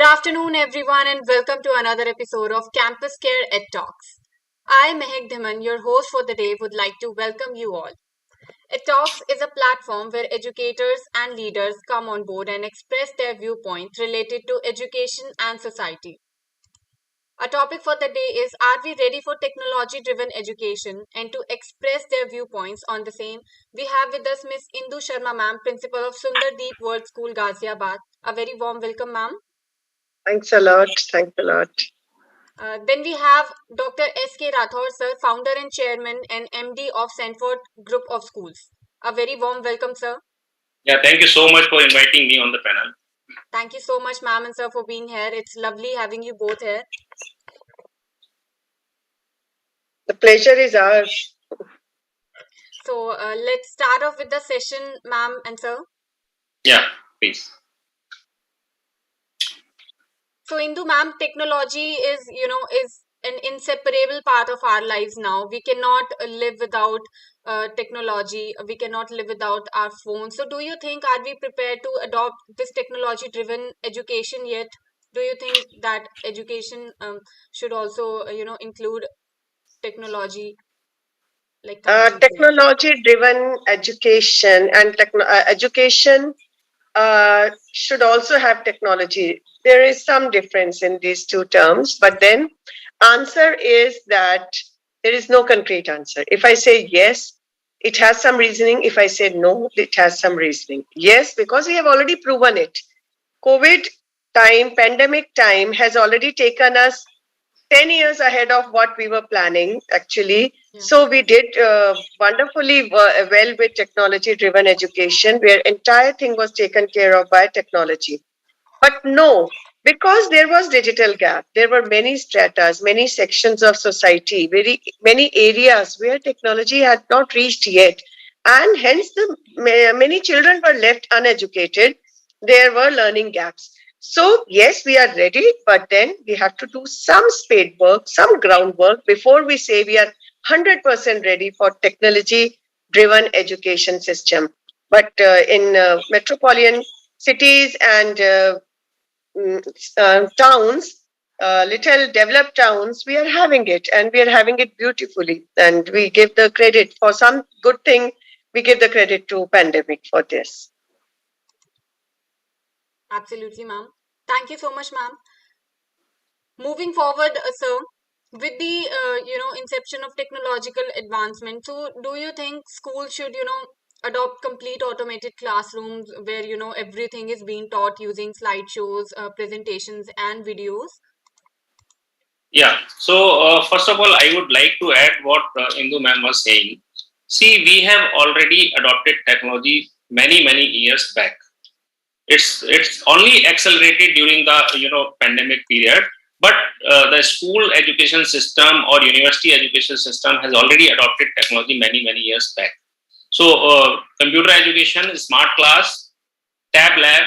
afternoon, everyone, and welcome to another episode of CampusCare EdTalks. I, Mehek Dhiman, your host for the day, would like to welcome you all. EdTalks is a platform where educators and leaders come on board and express their viewpoints related to education and society. Our topic for the day is: Are we ready for technology driven education? And to express their viewpoints on the same, we have with us Miss Indu Sharma ma'am, Principal of Sundar Deep World School, Ghaziabad. A very warm welcome, ma'am. Thanks a lot. Thanks a lot. Then we have Dr. S.K. Rathore, sir, founder and chairman and MD of Sanford Group of Schools. A very warm welcome, sir. Yeah, thank you so much for inviting me on the panel. Thank you so much, ma'am and sir, for being here. It's lovely having you both here. The pleasure is ours. So let's start off with the session, ma'am and sir. Yeah, please. So, Indu ma'am, technology is an inseparable part of our lives now. We cannot live without technology. We cannot live without our phones. So, do you think, are we prepared to adopt this technology-driven education yet? Do you think that education should also, include technology? Technology-driven education and education should also have technology. There is some difference in these two terms, but then answer is that there is no concrete answer. If I say yes, it has some reasoning. If I say no, it has some reasoning. Yes, because we have already proven it. COVID time, pandemic time has already taken us 10 years ahead of what we were planning, actually. Yeah. So we did wonderfully well with technology-driven education, where entire thing was taken care of by technology. But no, because there was digital gap, there were many stratas, many sections of society, very many areas where technology had not reached yet. And hence, many children were left uneducated. There were learning gaps. So, yes, we are ready, but then we have to do some spade work, some groundwork before we say we are 100% ready for technology-driven education system. But in metropolitan cities and towns, little developed towns, we are having it, and we are having it beautifully. And we give the credit for some good thing. We give the credit to pandemic for this. Absolutely, ma'am. Thank you so much, ma'am. Moving forward, sir, with the inception of technological advancement, so do you think schools should adopt complete automated classrooms where everything is being taught using slideshows, presentations, and videos? Yeah. So first of all, I would like to add what Indu ma'am was saying. See, we have already adopted technology many years back. It's only accelerated during the pandemic period, but the school education system or university education system has already adopted technology many years back. So computer education, smart class, tab lab,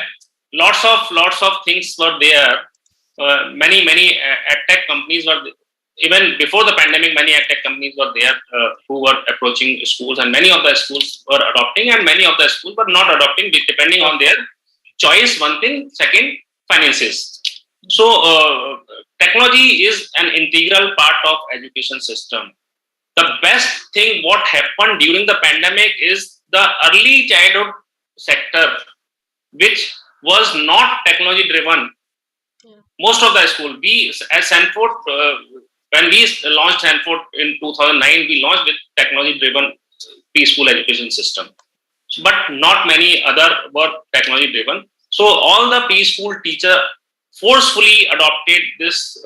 lots of things were there. Many edtech companies were. Even before the pandemic, many edtech companies were there who were approaching schools, and many of the schools were adopting, and many of the schools were not adopting, depending on their choice. One thing, second, finances. So technology is an integral part of education system. The best thing what happened during the pandemic is the early childhood sector, which was not technology driven. Yeah. Most of the school, we as Sanford, when we launched Sanford in 2009, we launched with technology driven preschool education system. But not many other were technology driven. So all the preschool teacher forcefully adopted this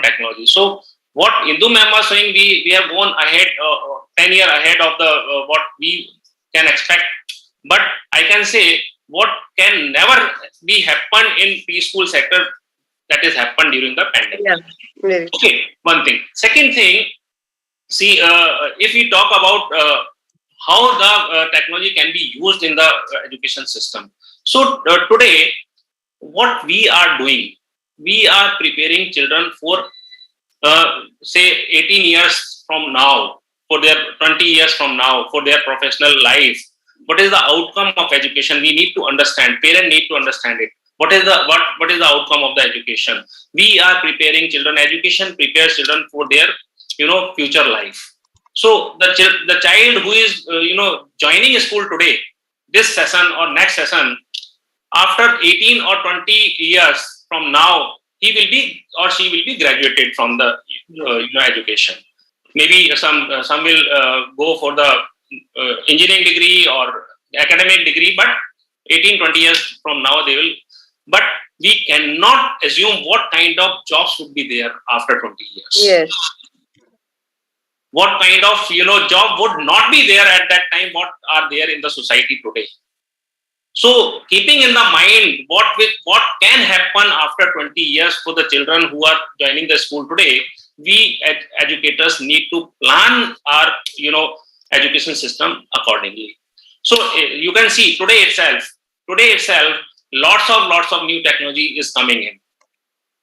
technology. So what Indu ma'am was saying, we have gone ahead 10 years ahead of the what we can expect. But I can say what can never be happen in preschool sector, that is happened during the pandemic. Yeah. Okay, one thing. Second thing, see, if we talk about how the technology can be used in the education system. So today, what we are doing, we are preparing children for say 18 years from now, for their 20 years from now, for their professional life. What is the outcome of education? We need to understand, parents need to understand it. What is the outcome of the education? We are preparing children. Education prepares children for their future life. So the child who is joining school today, this session or next session, after 18 or 20 years from now, he will be or she will be graduated from the education. Maybe some will go for the engineering degree or academic degree, but 18-20 years from now they will. But we cannot assume what kind of jobs would be there after 20 years. Yes. What kind of job would not be there at that time? What are there in the society today? So, keeping in the mind what can happen after 20 years for the children who are joining the school today, we educators need to plan our education system accordingly. So you can see today itself, lots of new technology is coming in,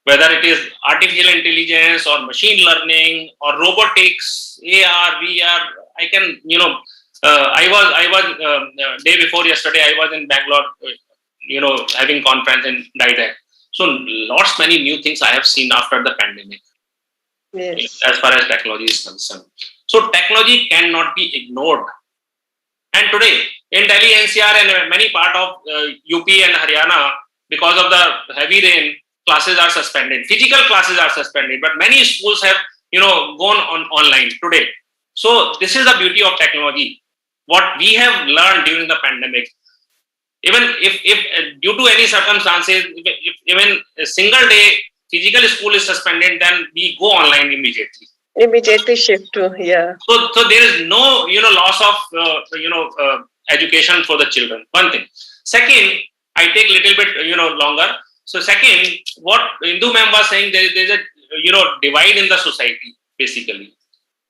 whether it is artificial intelligence or machine learning or robotics, AR, VR. I can I was day before yesterday I was in Bangalore, having conference in DIDAC. So lots many new things I have seen after the pandemic. Yes. As far as technology is concerned, so technology cannot be ignored. And today in Delhi NCR and many part of UP and Haryana, because of the heavy rain, classes are suspended. Physical classes are suspended, but many schools have gone on online today. So this is the beauty of technology. What we have learned during the pandemic, even if due to any circumstances, if even a single day physical school is suspended, then we go online immediately. Immediately shift to, yeah. So there is no loss of education for the children. One thing. Second, I take little bit longer. So second, what Hindu ma'am was saying, there's a divide in the society basically.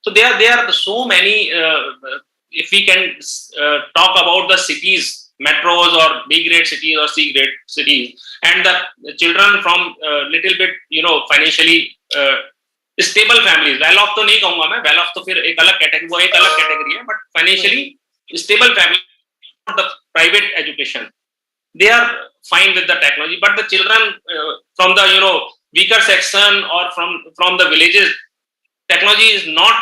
So there are so many. If we can talk about the cities, metros or B grade cities or C grade cities, and the children from little bit financially stable families, well off तो नहीं कहूँगा मैं, well off तो फिर एक अलग category है, but financially stable family, the private education, they are fine with the technology, but the children from the weaker section or from the villages, technology is not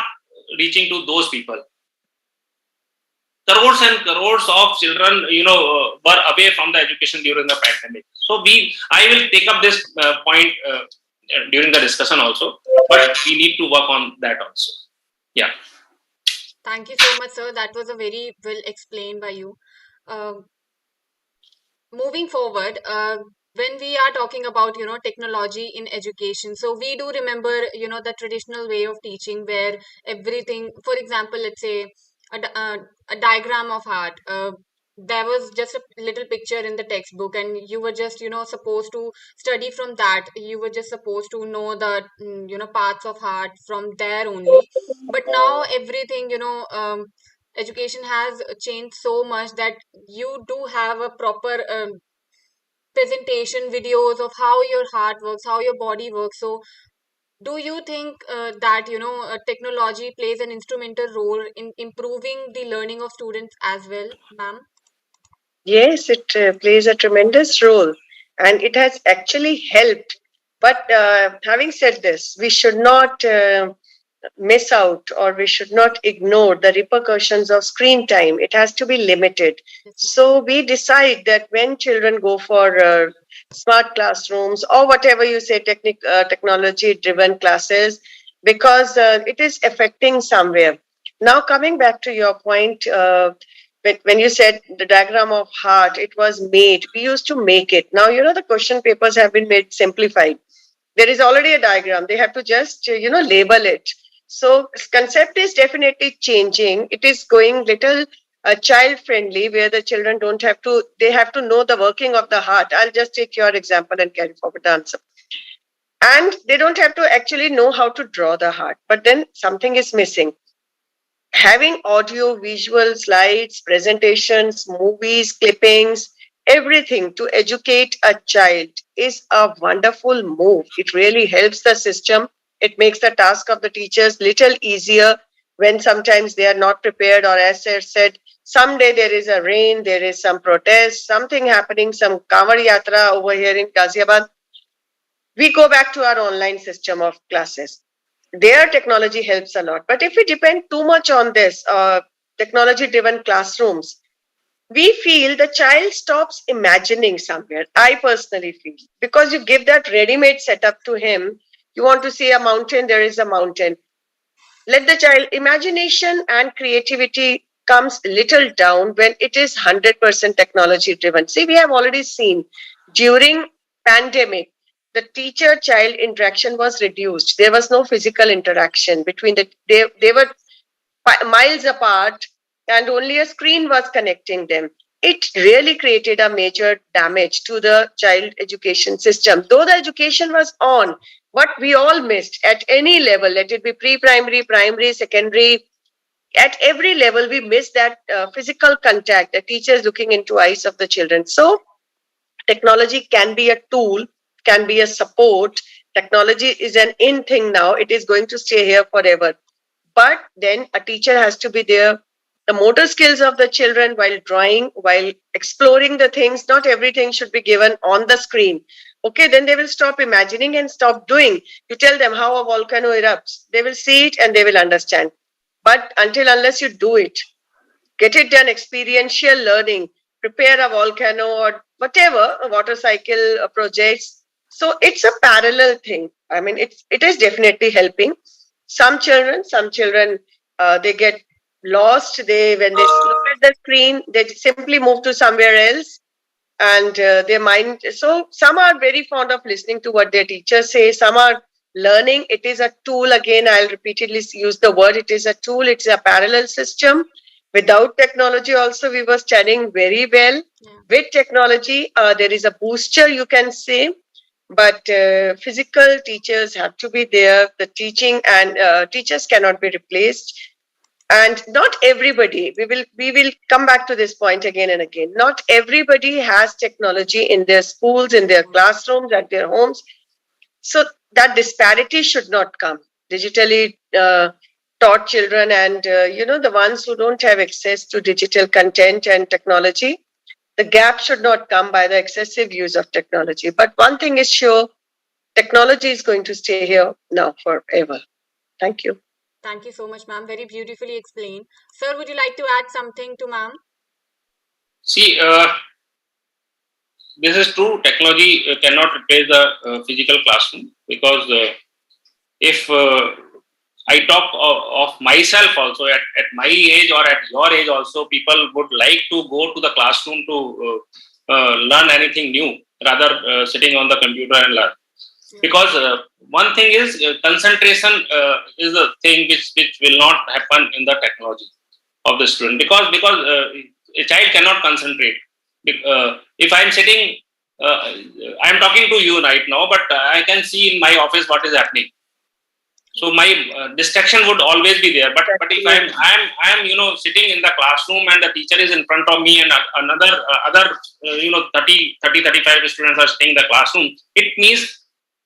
reaching to those people. Crores and crores of children were away from the education during the pandemic. So I will take up this point during the discussion also, but we need to work on that also. Yeah. Thank you so much, sir. That was a very well explained by you. Moving forward, when we are talking about technology in education, so we do remember the traditional way of teaching where everything, for example, let's say a diagram of heart. There was just a little picture in the textbook, and you were just supposed to study from that. You were just supposed to know the parts of heart from there only. But now everything education has changed so much that you do have a proper presentation videos of how your heart works, how your body works. So do you think that technology plays an instrumental role in improving the learning of students as well, ma'am? Yes, it plays a tremendous role, and it has actually helped. But having said this, we should not miss out, or we should not ignore the repercussions of screen time. It has to be limited. So we decide that when children go for smart classrooms or whatever you say, technology driven classes, because it is affecting somewhere. Now, coming back to your point, when you said the diagram of heart, it was made. We used to make it. Now, the question papers have been made simplified. There is already a diagram. They have to just, label it. So concept is definitely changing. It is going little child friendly, where the children they have to know the working of the heart. I'll just take your example and carry forward the answer. And they don't have to actually know how to draw the heart. But then something is missing. Having audio, visual slides, presentations, movies, clippings, everything to educate a child is a wonderful move. It really helps the system. It makes the task of the teachers little easier when sometimes they are not prepared, or as I said, Someday there is a rain, there is some protest, something happening, some Kanwar Yatra over here in Ghaziabad. We go back to our online system of classes. Their technology helps a lot. But if we depend too much on this technology driven classrooms, we feel the child stops imagining somewhere. I personally feel because you give that ready made setup to him, you want to see a mountain, there is a mountain. Let the child imagination and creativity comes little down when it is 100% technology driven. See, we have already seen during pandemic the teacher child interaction was reduced. There was no physical interaction between they were miles apart and only a screen was connecting them. It really created a major damage to the child education system. Though the education was on, what we all missed at any level, let it be pre-primary, primary, secondary, at every level, we missed that physical contact, the teachers looking into eyes of the children. So technology can be a tool, can be a support. Technology is an in thing now. It is going to stay here forever. But then a teacher has to be there. The motor skills of the children while drawing, while exploring the things, not everything should be given on the screen. Okay, then they will stop imagining and stop doing. You tell them how a volcano erupts. They will see it and they will understand. But until unless you do it, get it done, experiential learning, prepare a volcano or whatever, a water cycle projects. So it's a parallel thing. I mean, it is definitely helping. Some children, they get lost. They when they look at the screen, they simply move to somewhere else, and their mind. So some are very fond of listening to what their teachers say. Some are learning. It is a tool. Again, I'll repeatedly use the word. It is a tool. It's a parallel system. Without technology, also we were studying very well. Yeah. With technology, there is a booster, you can say, but physical teachers have to be there. The teaching and teachers cannot be replaced. And not everybody, we will come back to this point again and again. Not everybody has technology in their schools, in their classrooms, at their homes. So that disparity should not come. Digitally taught children and the ones who don't have access to digital content and technology, the gap should not come by the excessive use of technology. But one thing is sure, technology is going to stay here now forever. Thank you. Thank you so much, ma'am. Very beautifully explained. Sir, would you like to add something to ma'am? See, this is true. Technology cannot replace the physical classroom because if I talk of myself also, at my age or at your age also, people would like to go to the classroom to learn anything new rather sitting on the computer and learn. Because one thing is concentration is the thing which will not happen in the technology of the student because a child cannot concentrate. If I'm sitting, I'm talking to you right now, but I can see in my office what is happening. So my distraction would always be there. But if I'm sitting in the classroom and the teacher is in front of me and other 35 students are sitting in the classroom, it means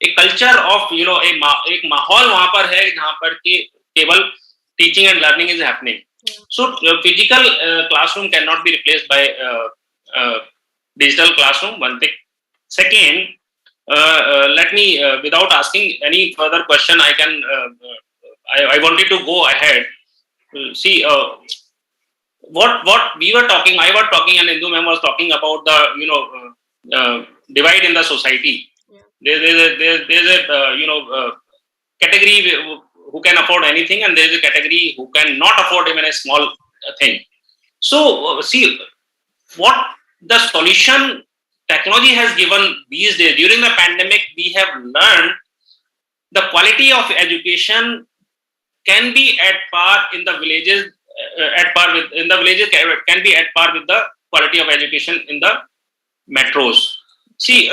a culture of एक माहौल वहाँ पर है जहाँ पर कि केवल teaching and learning is happening. So physical classroom cannot be replaced by digital classroom. One thing. Second, let me without asking any further question, I wanted to go ahead. See what we were talking. I was talking and Indu ma'am was talking about the divide in the society. There's a category who can afford anything, and there's a category who cannot afford even a small thing. So see what the solution technology has given these days. During the pandemic, we have learned the quality of education can be at par in the villages. Can be at par with the quality of education in the metros. See.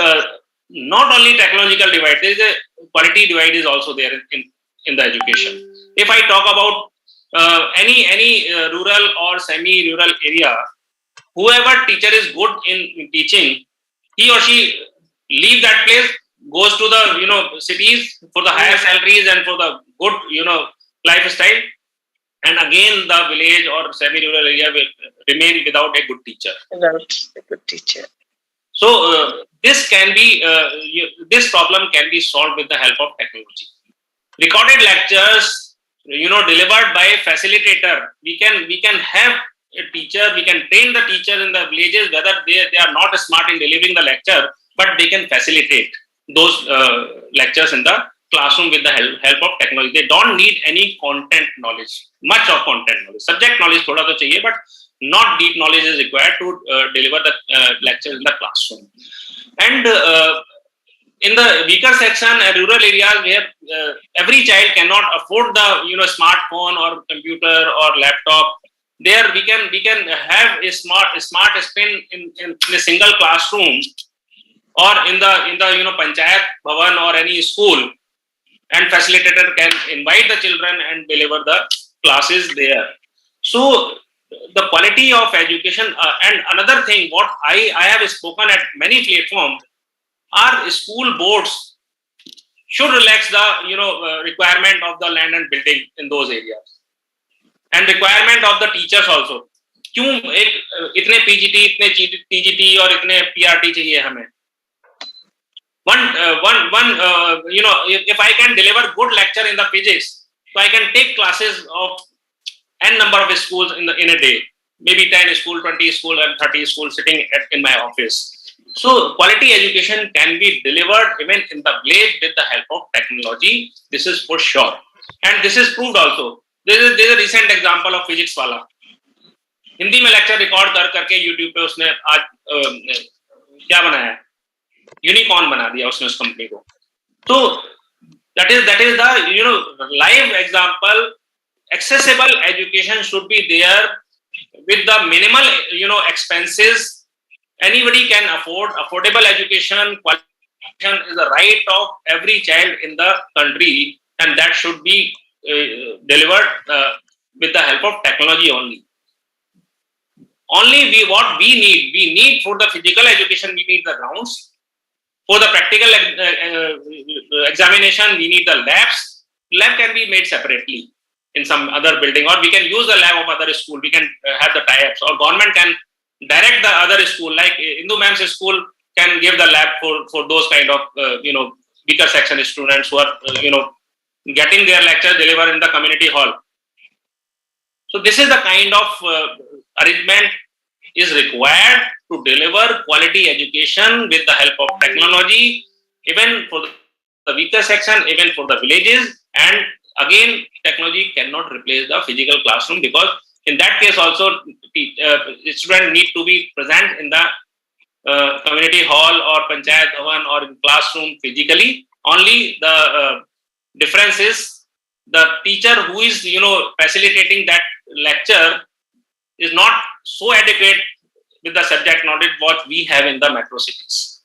Not only technological divide, there is a quality divide is also there in the education. If I talk about any rural or semi-rural area, whoever teacher is good in teaching, he or she leave that place, goes to the cities for the higher salaries and for the good lifestyle, and again the village or semi-rural area will remain without a good teacher. Without a good teacher. So this problem can be solved with the help of technology. Recorded lectures, delivered by a facilitator. We can have a teacher. We can train the teacher in the villages, whether they are not smart in delivering the lecture, but they can facilitate those lectures in the classroom with the help of technology. They don't need any content knowledge, much of content knowledge. Subject knowledge thoda to chahiye, but not deep knowledge is required to deliver the lecture in the classroom. And in the weaker section, rural areas where every child cannot afford the smartphone or computer or laptop, there we can have a smart screen in a single classroom or in the panchayat bhavan or any school, and facilitator can invite the children and deliver the classes there. So the quality of education, and another thing what I have spoken at many platforms, our school boards should relax the requirement of the land and building in those areas, and requirement of the teachers also. क्यों एक इतने PGT इतने TGT और इतने PRT चाहिए हमें? If I can deliver good lecture in the physics, so I can take classes of n number of schools in a day, maybe 10 school, 20 school, and 30 school sitting in my office. So quality education can be delivered even in the village with the help of technology. This is for sure, and this is proved also. There is a recent example of physics वाला. हिंदी में lecture record करके YouTube पे उसने आज क्या बनाया, unicorn बना दिया उसने उस कंपनी को. तो that is the live example. Accessible education should be there with the minimal expenses. Anybody can afford affordable education. Qualification is the right of every child in the country, and that should be delivered with the help of technology only. What we need for the physical education, we need the grounds. For the practical examination, we need the labs. Lab can be made separately in some other building, or we can use the lab of other school. We can have the tie-ups, or government can direct the other school, like Hindu Ma'am's school can give the lab for those kind of weaker section students who are getting their lecture delivered in the community hall. So this is the kind of arrangement is required to deliver quality education with the help of technology, even for the weaker section, even for the villages. And again, technology cannot replace the physical classroom, because in that case also students need to be present in the community hall or panchayat bhavan or in classroom physically. Only the difference is the teacher who is facilitating that lecture is not so adequate with the subject knowledge what we have in the metro cities.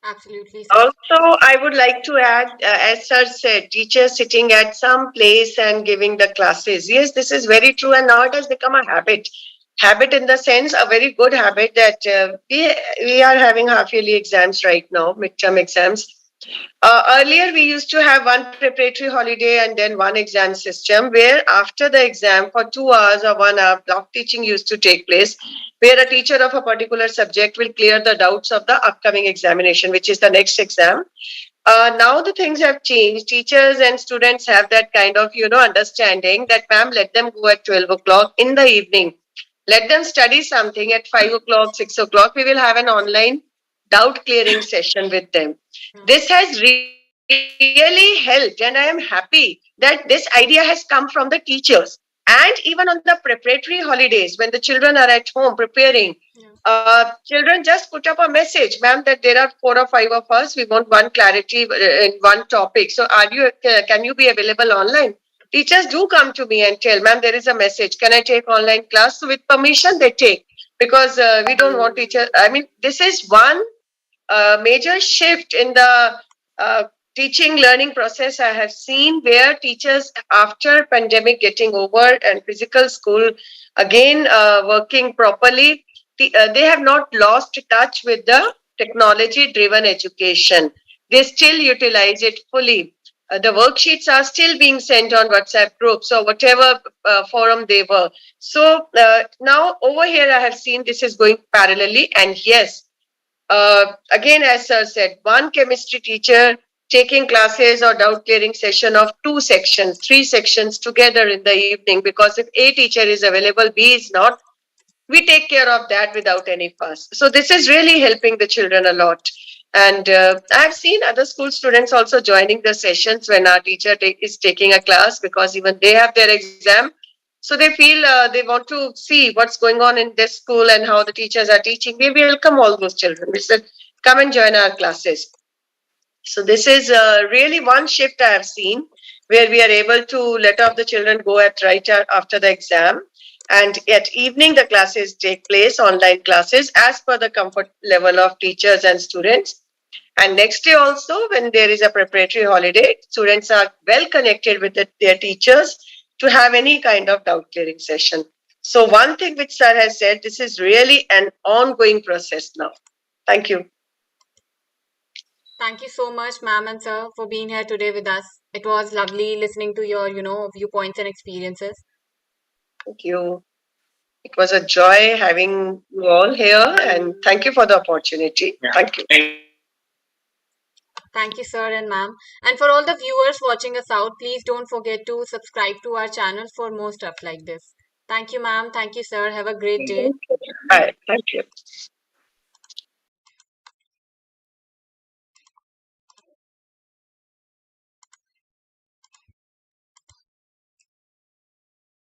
Absolutely. Also, I would like to add, as sir said, teachers sitting at some place and giving the classes. Yes, this is very true, and now it has become a habit. Habit in the sense, a very good habit, that we are having half-yearly exams right now, midterm exams. Earlier, we used to have one preparatory holiday and then one exam system, where after the exam for 2 hours or 1 hour, block teaching used to take place, where a teacher of a particular subject will clear the doubts of the upcoming examination, which is the next exam. Now the things have changed. Teachers and students have that kind of, understanding that, ma'am, let them go at 12 o'clock in the evening. Let them study something at 5 o'clock, 6 o'clock. We will have an online doubt clearing session with them. This has really helped, and I am happy that this idea has come from the teachers. And even on the preparatory holidays, when the children are at home preparing, children just put up a message, ma'am, that there are 4 or 5 of us. We want one clarity in one topic. So can you be available online? Teachers do come to me and tell, ma'am, there is a message. Can I take online class? So with permission, they take, because we don't want teachers. I mean, this is one major shift in the teaching learning process I have seen, where teachers, after pandemic getting over and physical school again working properly, they have not lost touch with the technology driven education. They still utilize it fully. The worksheets are still being sent on WhatsApp groups or whatever forum they were. So now over here, I have seen this is going parallelly. And yes, again, as sir said, one chemistry teacher taking classes or doubt clearing session of two sections, three sections together in the evening, because if A teacher is available, B is not, we take care of that without any fuss. So this is really helping the children a lot. And I've seen other school students also joining the sessions when our teacher is taking a class, because even they have their exam. So they feel they want to see what's going on in this school and how the teachers are teaching. We welcome all those children. We said, come and join our classes. So this is really one shift I have seen, where we are able to let off the children go at right after the exam, and at evening the classes take place, online classes as per the comfort level of teachers and students. And next day also, when there is a preparatory holiday, students are well connected with their teachers to have any kind of doubt clearing session. So one thing which sir has said, this is really an ongoing process now. Thank you. Thank you so much, ma'am and sir, for being here today with us. It was lovely listening to your, viewpoints and experiences. Thank you. It was a joy having you all here, and thank you for the opportunity. Yeah. Thank you. Thank you, sir and ma'am. And for all the viewers watching us out, please don't forget to subscribe to our channel for more stuff like this. Thank you, ma'am. Thank you, sir. Have a great day. Bye. Thank you.